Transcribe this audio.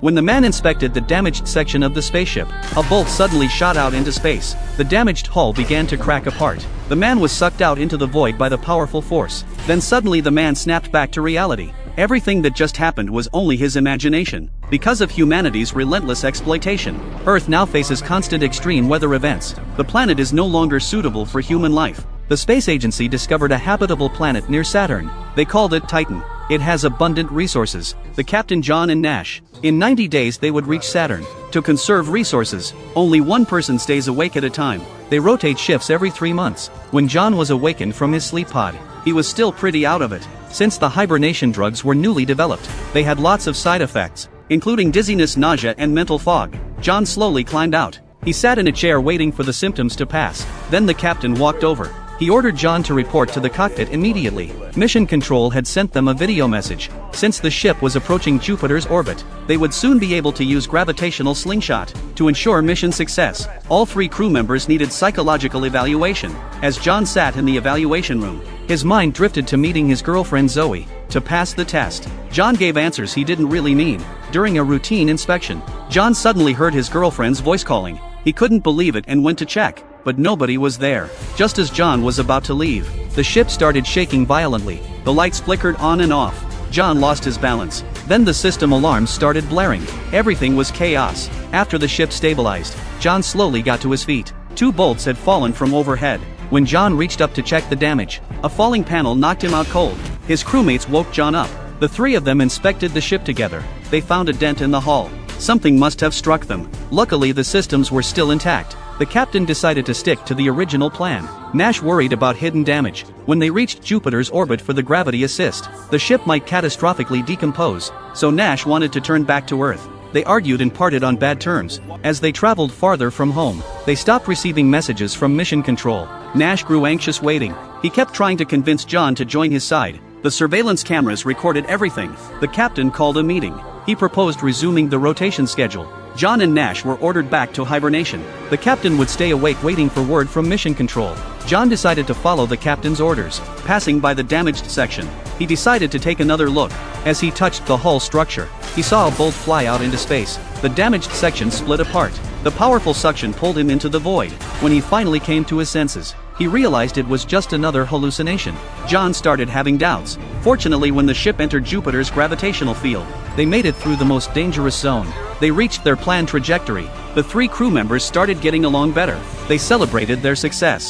When the man inspected the damaged section of the spaceship, a bolt suddenly shot out into space. The damaged hull began to crack apart. The man was sucked out into the void by the powerful force. Then suddenly the man snapped back to reality. Everything that just happened was only his imagination. Because of humanity's relentless exploitation, Earth now faces constant extreme weather events. The planet is no longer suitable for human life. The space agency discovered a habitable planet near Saturn. They called it Titan. It has abundant resources. The captain, John and Nash. In 90 days they would reach Saturn. To conserve resources, only one person stays awake at a time. They rotate shifts every 3 months. When John was awakened from his sleep pod, he was still pretty out of it. Since the hibernation drugs were newly developed, they had lots of side effects, including dizziness, nausea, and mental fog. John slowly climbed out. He sat in a chair waiting for the symptoms to pass. Then the captain walked over. He ordered John to report to the cockpit immediately. Mission Control had sent them a video message. Since the ship was approaching Jupiter's orbit, they would soon be able to use gravitational slingshot to ensure mission success. All 3 crew members needed psychological evaluation. As John sat in the evaluation room, his mind drifted to meeting his girlfriend Zoe. To pass the test, John gave answers he didn't really mean. During a routine inspection, John suddenly heard his girlfriend's voice calling. He couldn't believe it and went to check, but nobody was there. Just as John was about to leave, the ship started shaking violently. The lights flickered on and off. John lost his balance. Then the system alarms started blaring. Everything was chaos. After the ship stabilized, John slowly got to his feet. 2 bolts had fallen from overhead. When John reached up to check the damage, a falling panel knocked him out cold. His crewmates woke John up. The 3 of them inspected the ship together. They found a dent in the hull. Something must have struck them. Luckily the systems were still intact. The captain decided to stick to the original plan. Nash worried about hidden damage. When they reached Jupiter's orbit for the gravity assist, the ship might catastrophically decompose, so Nash wanted to turn back to Earth. They argued and parted on bad terms. As they traveled farther from home, they stopped receiving messages from Mission Control. Nash grew anxious waiting. He kept trying to convince John to join his side. The surveillance cameras recorded everything. The captain called a meeting. He proposed resuming the rotation schedule. John and Nash were ordered back to hibernation. The captain would stay awake waiting for word from Mission Control. John decided to follow the captain's orders. Passing by the damaged section, he decided to take another look. As he touched the hull structure, he saw a bolt fly out into space. The damaged section split apart. The powerful suction pulled him into the void. When he finally came to his senses, he realized it was just another hallucination. John started having doubts. Fortunately, when the ship entered Jupiter's gravitational field, they made it through the most dangerous zone. They reached their planned trajectory. The 3 crew members started getting along better. They celebrated their success.